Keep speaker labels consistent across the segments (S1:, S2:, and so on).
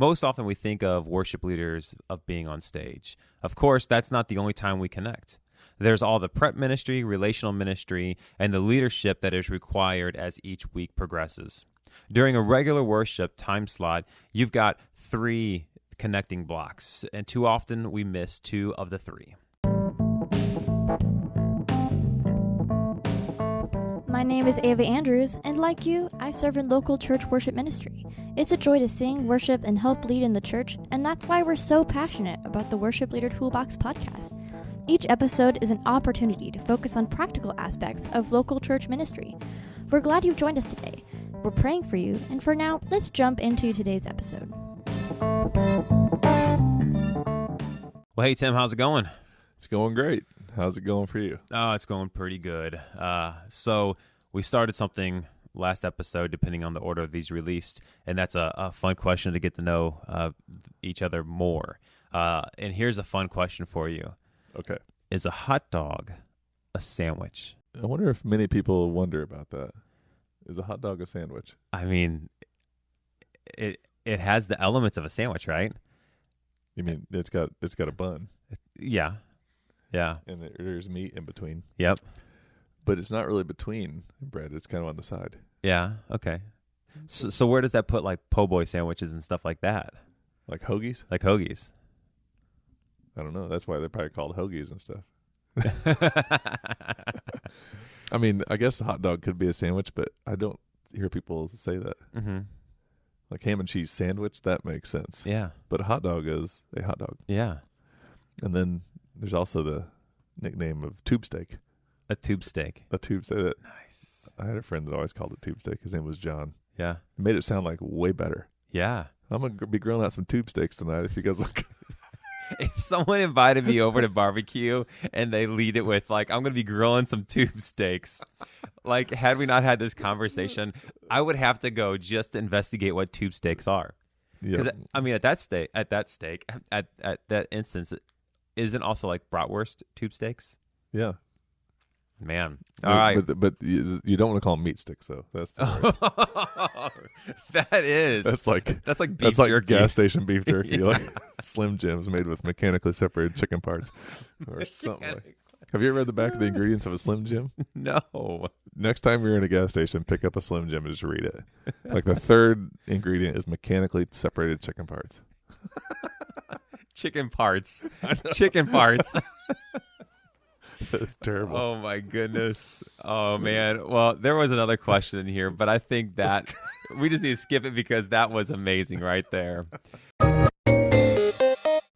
S1: Most often we think of worship leaders of being on stage. Of course, that's not the only time we connect. There's all the prep ministry, relational ministry, and the leadership that is required as each week progresses. During a regular worship time slot, you've got 3 connecting blocks, and too often we miss 2 of the 3.
S2: My name is Ava Andrews, and like you, I serve in local church worship ministry. It's a joy to sing, worship, and help lead in the church, and that's why we're so passionate about the Worship Leader Toolbox podcast. Each episode is an opportunity to focus on practical aspects of local church ministry. We're glad you've joined us today. We're praying for you, and for now, let's jump into today's episode.
S1: Well, hey, Tim, how's it going?
S3: It's going great. How's it going for you?
S1: Oh, it's going pretty good. So we started something last episode, depending on the order of these released, and that's a fun question to get to know each other more. And here's a fun question for you.
S3: Okay.
S1: Is a hot dog a sandwich?
S3: I wonder if many people wonder about that. Is a hot dog a sandwich?
S1: I mean, it has the elements of a sandwich, right?
S3: You mean it's got a bun?
S1: Yeah. Yeah.
S3: And there's meat in between.
S1: Yep.
S3: But it's not really between bread. It's kind of on the side.
S1: Yeah. Okay. So where does that put like po' boy sandwiches and stuff like that?
S3: Like hoagies?
S1: Like hoagies.
S3: I don't know. That's why they're probably called hoagies and stuff. I mean, I guess a hot dog could be a sandwich, but I don't hear people say that.
S1: Mm-hmm.
S3: Like ham and cheese sandwich, that makes sense.
S1: Yeah.
S3: But a hot dog is a hot dog.
S1: Yeah.
S3: And then there's also the nickname of tube steak.
S1: A tube steak.
S3: A tube steak.
S1: Nice.
S3: I had a friend that always called it tube steak. His name was John.
S1: Yeah.
S3: It made it sound like way better.
S1: Yeah.
S3: I'm going to be grilling out some tube steaks tonight if you guys look.
S1: If someone invited me over to barbecue and they lead it with like, I'm going to be grilling some tube steaks. Like, had we not had this conversation, I would have to go just to investigate what tube steaks are. Because I mean, at that instance, isn't also like bratwurst tube steaks?
S3: Yeah.
S1: Man. All right.
S3: But you don't want to call them meat sticks, though. That's the worst.
S1: That is.
S3: That's like
S1: beef jerky.
S3: That's like gas station beef jerky.
S1: Yeah.
S3: Like Slim Jims made with mechanically separated chicken parts or something like. Have you ever read the back of the ingredients of a Slim Jim?
S1: No.
S3: Next time you're in a gas station, pick up a Slim Jim and just read it. Like the third ingredient is mechanically separated chicken parts.
S1: Chicken parts. Chicken parts.
S3: That's terrible.
S1: Oh, my goodness. Oh, man. Well, there was another question in here, but I think that we just need to skip it because that was amazing right there.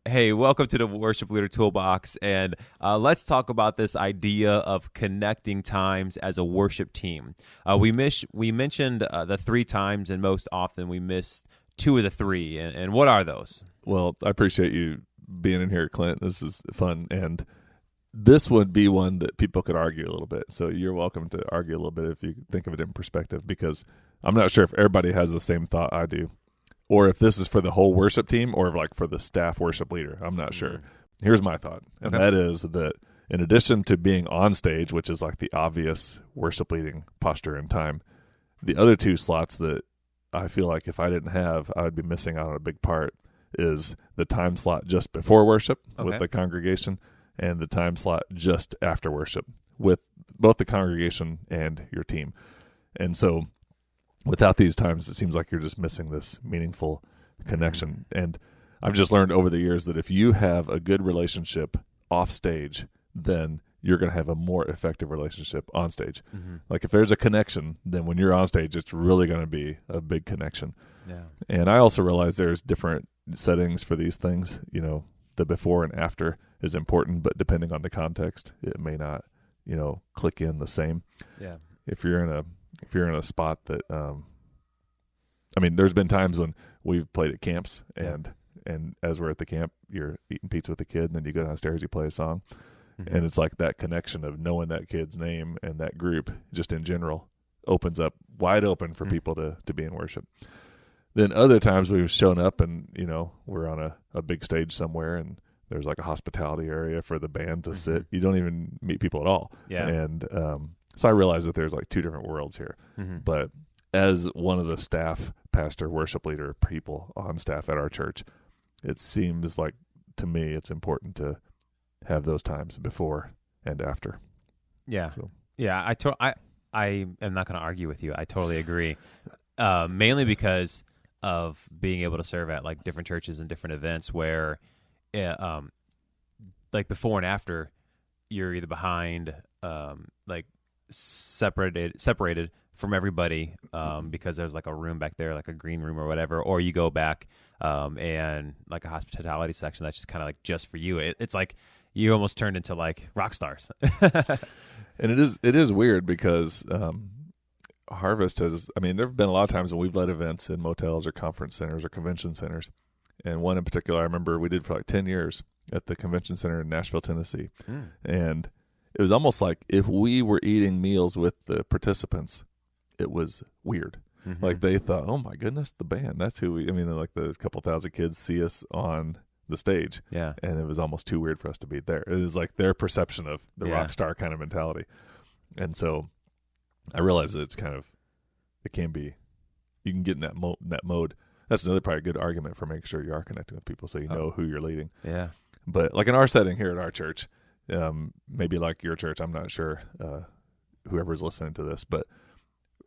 S1: Hey, welcome to the Worship Leader Toolbox, and let's talk about this idea of connecting times as a worship team. We mentioned the 3 times, and most often we miss 2 of the 3, and what are those?
S3: Well, I appreciate you being in here, Clint. This is fun, and this would be one that people could argue a little bit. So you're welcome to argue a little bit if you think of it in perspective, because I'm not sure if everybody has the same thought I do, or if this is for the whole worship team or like for the staff worship leader. I'm not sure. Here's my thought, and that is that in addition to being on stage, which is like the obvious worship leading posture and time, the other 2 slots that I feel like if I didn't have, I would be missing out on a big part is the time slot just before worship with the congregation and the time slot just after worship with both the congregation and your team. And so without these times, it seems like you're just missing this meaningful connection. And I've just learned over the years that if you have a good relationship off stage, then you're going to have a more effective relationship on stage. Mm-hmm. Like if there's a connection, then when you're on stage, it's really going to be a big connection. Yeah. And I also realize there's different settings for these things. You know, the before and after is important, but depending on the context, it may not, click in the same. Yeah. If you're in a spot that, there's been times when we've played at camps and as we're at the camp, you're eating pizza with the kid and then you go downstairs, you play a song. Mm-hmm. And it's like that connection of knowing that kid's name and that group just in general opens up wide open for people to be in worship. Then other times we've shown up and, we're on a big stage somewhere and there's like a hospitality area for the band to sit. You don't even meet people at all. Yeah. And so I realize that there's like 2 different worlds here. Mm-hmm. But as one of the staff, pastor, worship leader people on staff at our church, it seems like to me it's important to have those times before and after.
S1: Yeah.
S3: So.
S1: Yeah, I am not going to argue with you. I totally agree. Mainly because of being able to serve at like different churches and different events where like before and after you're either behind like separated from everybody because there's like a room back there, like a green room or whatever, or you go back and like a hospitality section that's just kind of like just for you. It's like you almost turned into like rock stars.
S3: And it is weird because Harvest has, I mean, there have been a lot of times when we've led events in motels or conference centers or convention centers. And one in particular, I remember we did for like 10 years at the convention center in Nashville, Tennessee. And it was almost like if we were eating meals with the participants, it was weird. Like they thought, oh my goodness, the band, that's who we, I mean, like the couple thousand kids see us on the stage.
S1: Yeah.
S3: And it was almost too weird for us to be there. It was like their perception of the rock star kind of mentality. And so I realize that it's kind of, it can be, you can get in that mode. That's another probably good argument for making sure you are connecting with people so you know who you're leading.
S1: Yeah.
S3: But like in our setting here at our church, maybe like your church, I'm not sure whoever's listening to this, but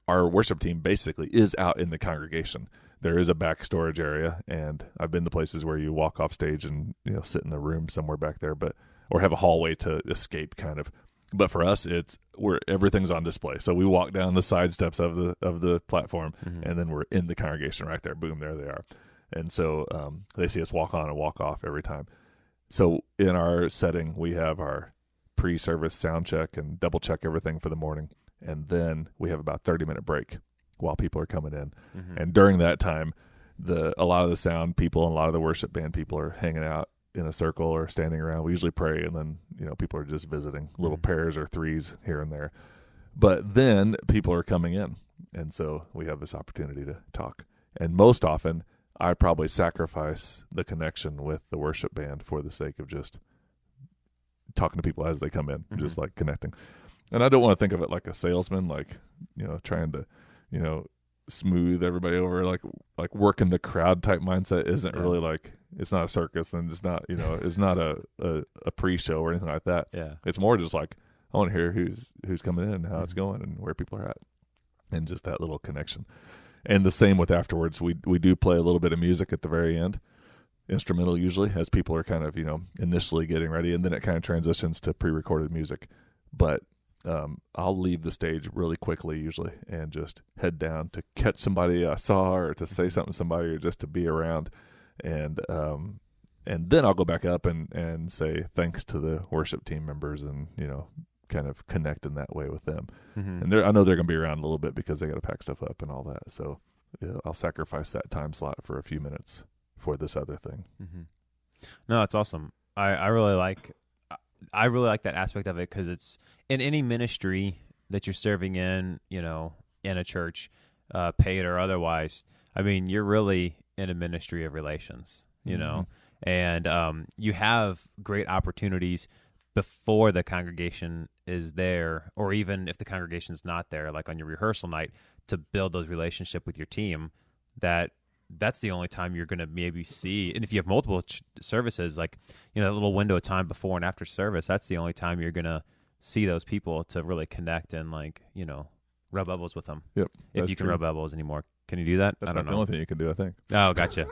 S3: our worship team basically is out in the congregation. There is a back storage area, and I've been to places where you walk off stage and sit in a room somewhere back there, or have a hallway to escape, kind of. But for us, everything's on display. So we walk down the side steps of the platform, and then we're in the congregation right there. Boom, there they are. And so they see us walk on and walk off every time. So in our setting, we have our pre-service sound check and double check everything for the morning, and then we have about 30-minute break while people are coming in. And during that time, a lot of the sound people and a lot of the worship band people are hanging out in a circle or standing around. We usually pray, and then people are just visiting, little pairs or threes here and there. But then people are coming in, and so we have this opportunity to talk. And most often, I probably sacrifice the connection with the worship band for the sake of just talking to people as they come in, just like connecting. And I don't want to think of it like a salesman, like trying to smooth everybody over, like working the crowd type mindset isn't really like, it's not a circus, and it's not it's not a pre-show or anything like that.
S1: Yeah,
S3: it's more just like, I want to hear who's coming in and how it's going and where people are at, and just that little connection. And the same with afterwards. We do play a little bit of music at the very end, instrumental usually, as people are kind of initially getting ready, and then it kind of transitions to pre-recorded music. But I'll leave the stage really quickly usually and just head down to catch somebody I saw, or to say something to somebody, or just to be around. And then I'll go back up and say thanks to the worship team members, and kind of connect in that way with them. And I know they're going to be around a little bit because they got to pack stuff up and all that. So I'll sacrifice that time slot for a few minutes for this other thing.
S1: No, that's awesome. I really like that aspect of it, because it's in any ministry that you're serving in a church, paid or otherwise. I mean, you're really in a ministry of relations, and you have great opportunities before the congregation is there, or even if the congregation's not there, like on your rehearsal night, to build those relationships with your team. That's the only time you're going to maybe see. And if you have multiple services, like, that little window of time before and after service, that's the only time you're going to see those people to really connect and rub elbows with them.
S3: Yep.
S1: If you can rub elbows anymore. Can you do that?
S3: That's
S1: I don't know.
S3: The only thing you can do, I think.
S1: Oh, gotcha.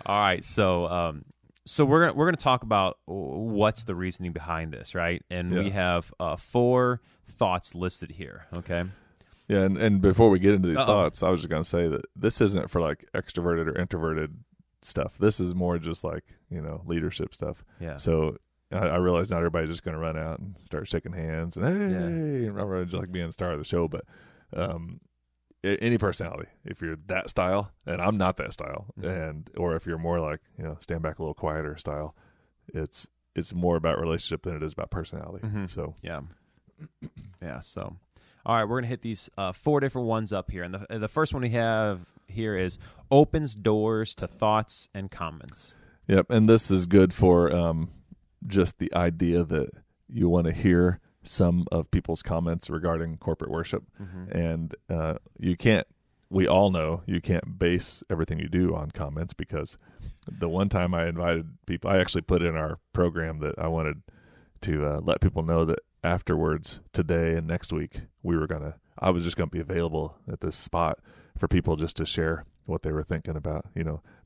S1: All right. So we're going to talk about what's the reasoning behind this, right? And we have 4 thoughts listed here. Okay.
S3: Yeah, and before we get into these thoughts, I was just going to say that this isn't for like extroverted or introverted stuff. This is more just like, leadership stuff.
S1: Yeah.
S3: So I realize not everybody's just going to run out and start shaking hands and hey, and just like being the star of the show. But any personality, if you're that style, and I'm not that style, or if you're more like, stand back a little quieter style, it's more about relationship than it is about personality. So
S1: yeah. So. All right, we're going to hit these 4 different ones up here. And the first one we have here is opens doors to thoughts and comments.
S3: Yep, and this is good for just the idea that you want to hear some of people's comments regarding corporate worship.
S1: Mm-hmm.
S3: And we all know you can't base everything you do on comments, because the one time I invited people, I actually put in our program that I wanted to let people know that afterwards, today and next week, I was just going to be available at this spot for people just to share what they were thinking about,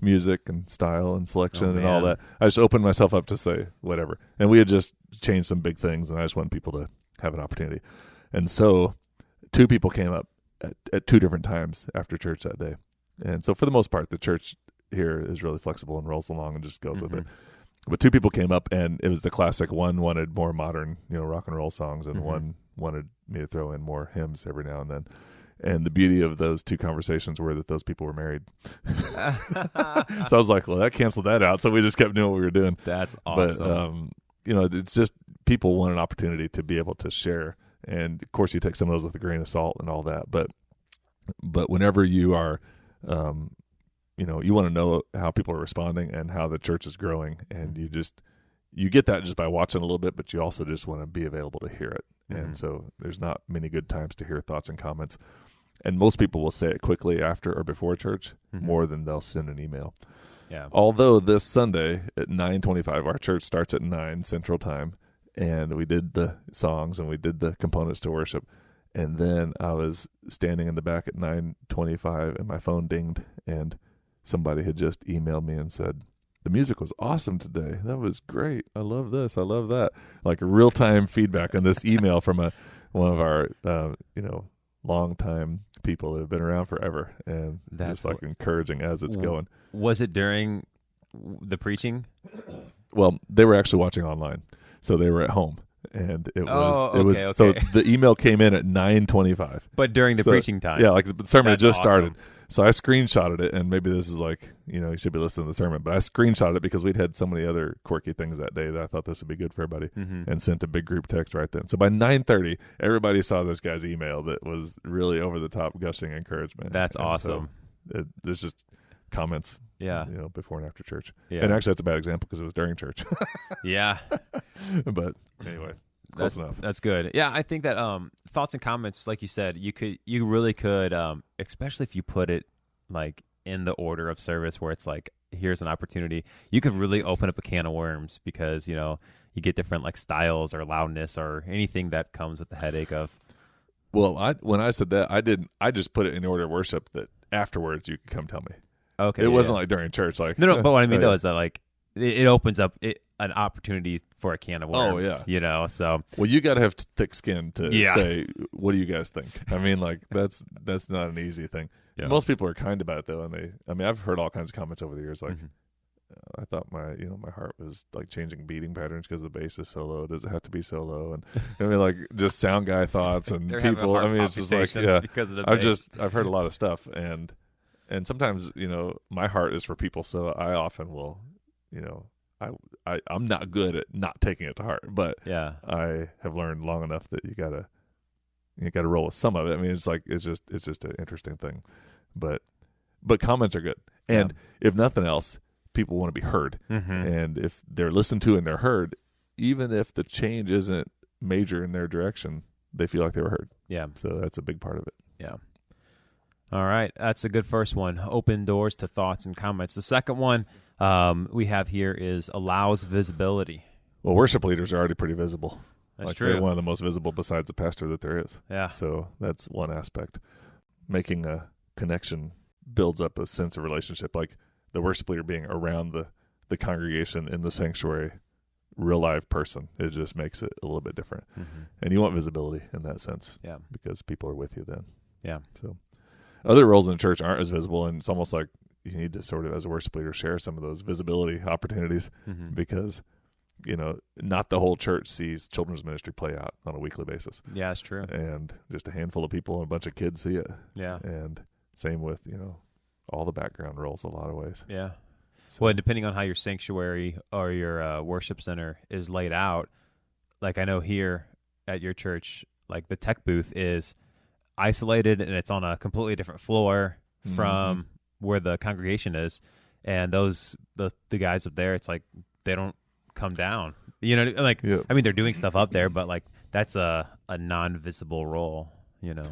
S3: music and style and selection and all that. I just opened myself up to say whatever. And we had just changed some big things, and I just wanted people to have an opportunity. And so 2 people came up at 2 different times after church that day. And so for the most part, the church here is really flexible and rolls along and just goes with it. But 2 people came up, and it was the classic. One wanted more modern, rock and roll songs, and one wanted me to throw in more hymns every now and then. And the beauty of those 2 conversations were that those people were married. So I was like, well, that canceled that out. So we just kept doing what we were doing.
S1: That's awesome.
S3: But, it's just people want an opportunity to be able to share. And, of course, you take some of those with a grain of salt and all that. But whenever you are, you want to know how people are responding and how the church is growing. And you get that just by watching a little bit, but you also just want to be available to hear it. And so there's not many good times to hear thoughts and comments. And most people will say it quickly after or before church more than they'll send an email.
S1: Yeah.
S3: Although this Sunday at 9:25, our church starts at 9 Central Time, and we did the songs and we did the components to worship. And then I was standing in the back at 9:25, and my phone dinged, and somebody had just emailed me and said, "The music was awesome today. That was great. I love this. I love that." Like real-time feedback on this email from one of our, long-time people that have been around forever. And that's like encouraging as it's going.
S1: Was it during the preaching?
S3: Well, they were actually watching online, so they were at home. And it was
S1: okay.
S3: So the email came in at 9:25.
S1: But during the preaching time.
S3: Yeah, like the sermon had just
S1: awesome.
S3: started. So I screenshotted it, and maybe this is like, you should be listening to the sermon, but I screenshotted it because we'd had so many other quirky things that day that I thought this would be good for everybody, and sent a big group text right then. So by 9:30, everybody saw this guy's email that was really over the top, gushing encouragement.
S1: That's
S3: and
S1: awesome.
S3: So there's just comments, before and after church. Yeah. And actually that's a bad example because it was during church.
S1: Yeah.
S3: But anyway. Close enough.
S1: That's good. Yeah, I think that thoughts and comments, like you said, you really could, especially if you put it like in the order of service where it's like, here's an opportunity, you could really open up a can of worms, because you get different like styles or loudness or anything that comes with the headache of.
S3: Well, when I said that, I just put it in order of worship that afterwards you could come tell me.
S1: Okay,
S3: it wasn't like during church, like
S1: no. But what I mean though is that like it opens up an opportunity for a can of worms.
S3: Oh yeah,
S1: So
S3: well, you got to have thick skin to say, what do you guys think? I mean, like that's not an easy thing. Yeah. Most people are kind about it though, and I've heard all kinds of comments over the years, like I thought my heart was like changing beating patterns because the bass is so low. Does it have to be so low? And I mean, like just sound guy thoughts and people. I mean, it's just like
S1: because of the bass.
S3: I've heard a lot of stuff, and sometimes my heart is for people, so I often will I'm not good at not taking it to heart, but I have learned long enough that you gotta roll with some of it. I mean, it's just an interesting thing, but comments are good, and if nothing else, people want to be heard, and if they're listened to and they're heard, even if the change isn't major in their direction, they feel like they were heard. Yeah, so that's a big part of it.
S1: Yeah. All right, that's a good first one. Open doors to thoughts and comments. The second one we have here is allows visibility.
S3: Well, worship leaders are already pretty visible.
S1: That's true.
S3: They're one of the most visible besides the pastor that there is.
S1: Yeah.
S3: So that's one aspect. Making a connection builds up a sense of relationship, like the worship leader being around the congregation in the sanctuary, real live person. It just makes it a little bit different. And you want visibility in that sense.
S1: Yeah.
S3: Because people are with you then.
S1: Yeah.
S3: So other roles in the church aren't as visible, and it's almost like you need to sort of, as a worship leader, share some of those visibility opportunities because, not the whole church sees children's ministry play out on a weekly basis.
S1: Yeah, that's true.
S3: And just a handful of people and a bunch of kids see it.
S1: Yeah.
S3: And same with, all the background roles in a lot of ways.
S1: Yeah. So, well, depending on how your sanctuary or your worship center is laid out, like I know here at your church, like the tech booth is isolated and it's on a completely different floor from where the congregation is, and the guys up there, it's like they don't come down. I mean, they're doing stuff up there, but like that's a non-visible role, you know.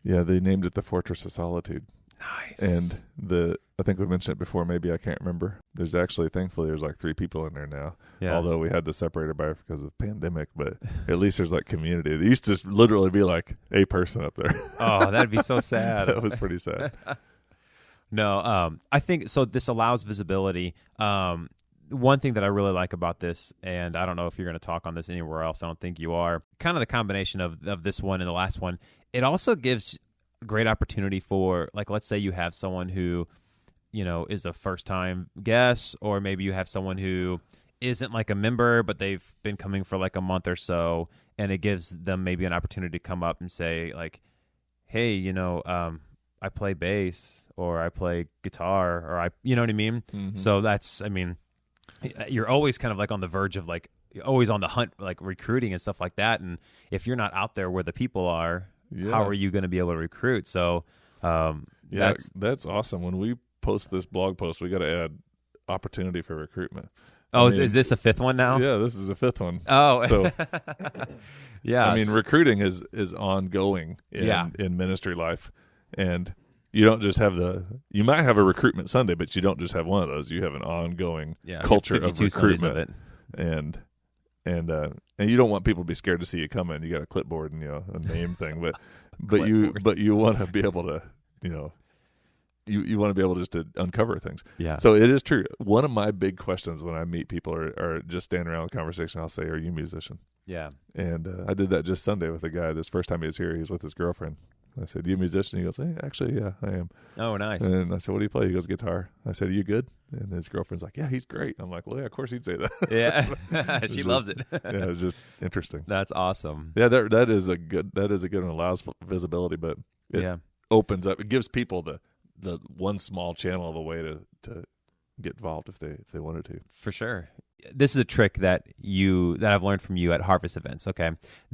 S3: Yeah, they named it the Fortress of Solitude.
S1: Nice.
S3: And I think we mentioned it before, maybe I can't remember. There's actually, thankfully, there's like 3 people in there now.
S1: Yeah.
S3: Although we had to separate it by because of the pandemic, but at least there's like community. There used to just literally be like a person up there.
S1: Oh, that'd be so sad.
S3: That was pretty sad.
S1: No, I think so. This allows visibility. One thing that I really like about this, and I don't know if you're going to talk on this anywhere else. I don't think you are. Kind of the combination of this one and the last one. It also gives great opportunity for, like, let's say you have someone who, you know, is a first time guest, or maybe you have someone who isn't like a member, but they've been coming for like a month or so, and it gives them maybe an opportunity to come up and say like, hey, you know, I play bass, or I play guitar, or you know what I mean?
S3: Mm-hmm.
S1: So that's, I mean, you're always kind of like on the verge of like, always on the hunt, like recruiting and stuff like that. And if you're not out there where the people are, how are you going to be able to recruit? So,
S3: that's awesome. When we post this blog post, we got to add opportunity for recruitment.
S1: Oh, is this a 5th one now?
S3: Yeah, this is a 5th one.
S1: Oh,
S3: so
S1: yeah.
S3: I mean, recruiting is ongoing in ministry life, and you don't just have you might have a recruitment Sunday, but you don't just have one of those. You have an ongoing culture of recruitment, and you don't want people to be scared to see you coming. You got a clipboard and a name thing, but you want to be able to, you want to be able just to uncover things.
S1: Yeah.
S3: So it is true. One of my big questions when I meet people are just standing around the conversation, I'll say, "Are you a musician?"
S1: Yeah.
S3: And I did that just Sunday with a guy. This first time he was here, he was with his girlfriend. I said, "You a musician?" He goes, "Hey, actually, yeah, I am."
S1: Oh, nice.
S3: And I said, "What do you play?" He goes, "Guitar." I said, "Are you good?" And his girlfriend's like, "Yeah, he's great." I'm like, "Well, yeah, of course he'd say that."
S1: Yeah. She loves it.
S3: Yeah, it was just interesting.
S1: That's awesome.
S3: Yeah, that is a good one. Allows visibility, but it opens up. It gives people the one small channel of a way to get involved if they wanted to.
S1: For sure. This is a trick that I've learned from you at harvest events. Okay,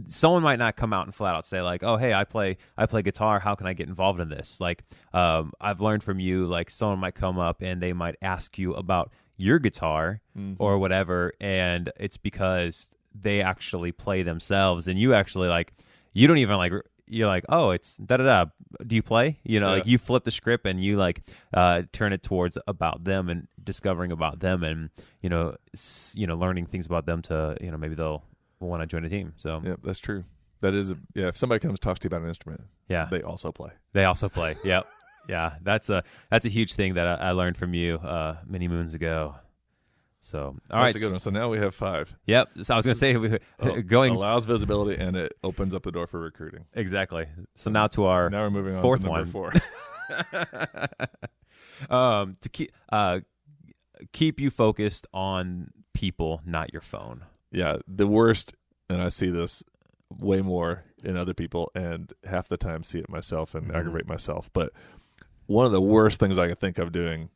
S1: someone might not come out and flat out say like, "Oh, hey, I play guitar. How can I get involved in this?" Like, I've learned from you, like someone might come up and they might ask you about your guitar or whatever, and it's because they actually play themselves, and you actually like, you don't even like. You're like, "Oh, it's da-da-da. Do you play?" Like you flip the script and you like turn it towards about them and discovering about them and, learning things about them to, maybe they'll want to join a team. So
S3: yeah, that's true. That is, if somebody comes talks to you about an instrument, they also play. Yep.
S1: Yeah. That's a huge thing that I learned from you many moons ago. So, all right.
S3: That's a good one. So now we have 5.
S1: Yep. So I was going to say,
S3: allows visibility and it opens up the door for recruiting.
S1: Exactly. So now we're moving on 4th
S3: to number
S1: one. 4. To keep you focused on people, not your phone.
S3: Yeah. The worst, and I see this way more in other people, and half the time see it myself and aggravate myself. But one of the worst things I could think of doing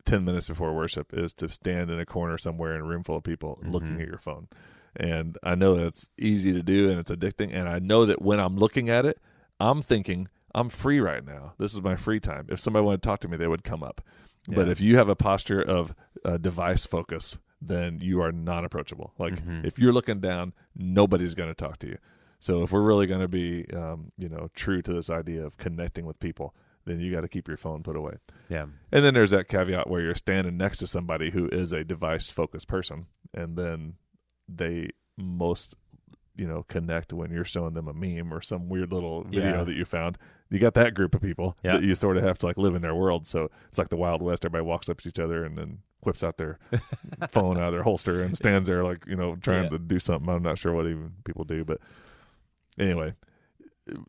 S3: 10 minutes before worship is to stand in a corner somewhere in a room full of people looking at your phone. And I know that's easy to do and it's addicting. And I know that when I'm looking at it, I'm thinking, I'm free right now. This is my free time. If somebody wanted to talk to me, they would come up. Yeah. But if you have a posture of device focus, then you are not approachable. Like if you're looking down, nobody's going to talk to you. So if we're really going to be, true to this idea of connecting with people, then you got to keep your phone put away.
S1: Yeah.
S3: And then there's that caveat where you're standing next to somebody who is a device-focused person, and then they most, connect when you're showing them a meme or some weird little video that you found. You got that group of people that you sort of have to like live in their world. So it's like the Wild West. Everybody walks up to each other and then whips out their phone out of their holster and stands there like, trying to do something. I'm not sure what even people do, but anyway.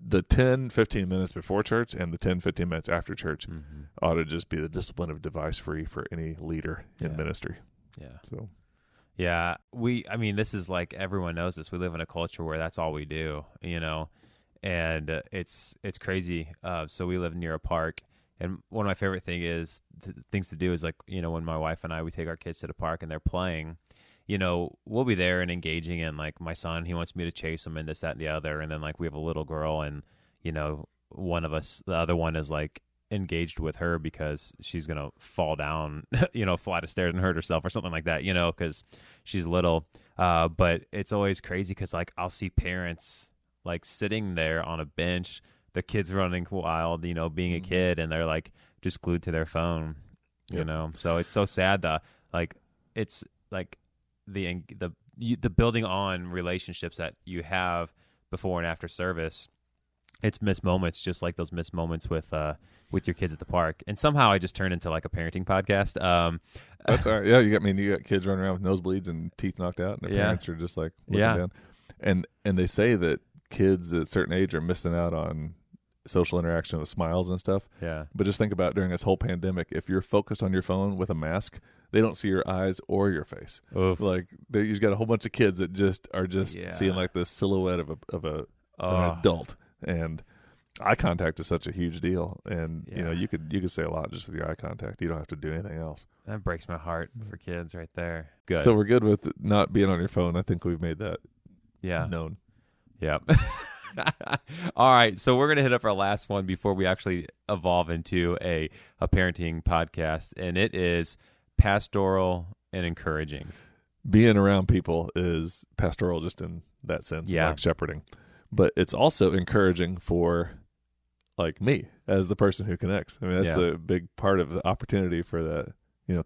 S3: The 10-15 minutes before church and the 10-15 minutes after church ought to just be the discipline of device free for any leader in ministry.
S1: Yeah.
S3: So,
S1: yeah, this is like, everyone knows this. We live in a culture where that's all we do, and it's crazy. So we live near a park, and one of my favorite things to do is like, when my wife and we take our kids to the park and they're playing, we'll be there and engaging, and like my son, he wants me to chase him and this, that, and the other. And then like we have a little girl, and, one of us, the other one is like engaged with her because she's going to fall down, flight of stairs and hurt herself or something like that, because she's little. But it's always crazy because like I'll see parents like sitting there on a bench, their kids running wild, being a kid, and they're like just glued to their phone, So it's so sad that like it's like the building on relationships that you have before and after service. It's missed moments, just like those missed moments with your kids at the park. And somehow I just turned into like a parenting podcast.
S3: That's all right. Yeah, you got kids running around with nosebleeds and teeth knocked out, and their parents are just like looking down. And they say that kids at a certain age are missing out on social interaction with smiles and stuff.
S1: Yeah.
S3: But just think about during this whole pandemic, if you're focused on your phone with a mask, they don't see your eyes or your face.
S1: Oof.
S3: Like you've got a whole bunch of kids that just are seeing like the silhouette of an adult. And eye contact is such a huge deal, and you could say a lot just with your eye contact. You don't have to do anything else.
S1: That breaks my heart for kids right there. Good.
S3: So we're good with not being on your phone. I think we've made that known.
S1: Yeah. All right, so we're gonna hit up our last one before we actually evolve into a parenting podcast, and it is pastoral and encouraging.
S3: Being around people is pastoral, just in that sense, like shepherding. But it's also encouraging for, like, me as the person who connects. I mean, that's a big part of the opportunity for that,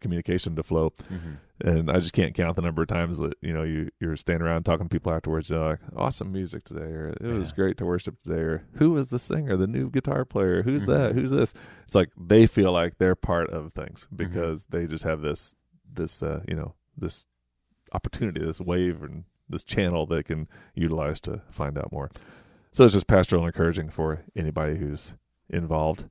S3: communication to flow. Mm-hmm. And I just can't count the number of times that, you're standing around talking to people afterwards, like, awesome music today, or it was great to worship today, or who was the singer, the new guitar player, who's that, who's this? It's like they feel like they're part of things because they just have this opportunity, this wave and this channel they can utilize to find out more. So it's just pastoral and encouraging for anybody who's involved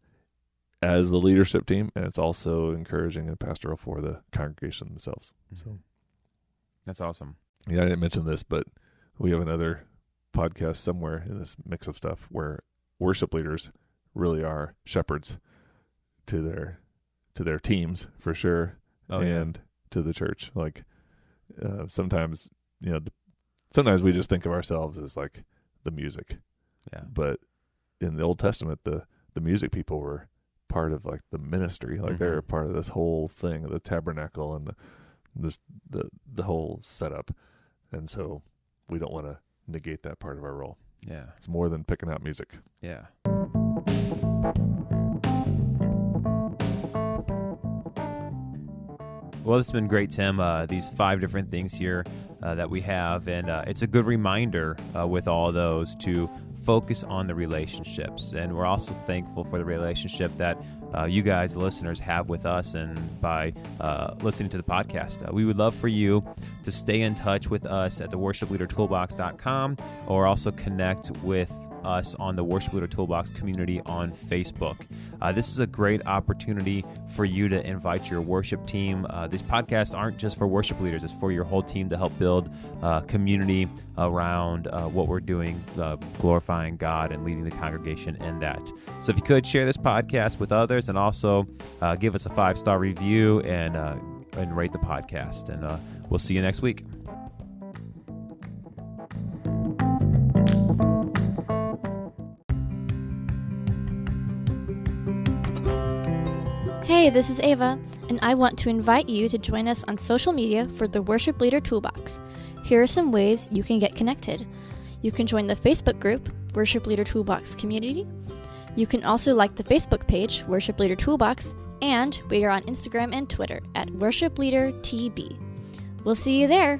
S3: as the leadership team, and it's also encouraging and pastoral for the congregation themselves. So
S1: that's awesome.
S3: Yeah, I didn't mention this, but we have another podcast somewhere in this mix of stuff where worship leaders really are shepherds to their teams for sure, and to the church. Like sometimes we just think of ourselves as like the music.
S1: Yeah.
S3: But in the Old Testament, the music people were part of like the ministry. Like they're part of this whole thing, the tabernacle and the whole setup. And so we don't want to negate that part of our role.
S1: Yeah.
S3: It's more than picking out music.
S1: Yeah. Well, it's been great, Tim. These 5 different things here that we have, and it's a good reminder with all those to focus on the relationships. And we're also thankful for the relationship that you guys, the listeners, have with us and by listening to the podcast. We would love for you to stay in touch with us at theworshipleadertoolbox.com, or also connect with us on the Worship Leader Toolbox community on Facebook. This is a great opportunity for you to invite your worship team. These podcasts aren't just for worship leaders, it's for your whole team to help build community around what we're doing, glorifying God and leading the congregation in that. So if you could share this podcast with others, and also give us a 5-star review and rate the podcast. And we'll see you next week.
S2: Hey, this is Ava, and I want to invite you to join us on social media for the Worship Leader Toolbox. Here are some ways you can get connected. You can join the Facebook group, Worship Leader Toolbox Community. You can also like the Facebook page, Worship Leader Toolbox, and we are on Instagram and Twitter at Worship Leader TB. We'll see you there.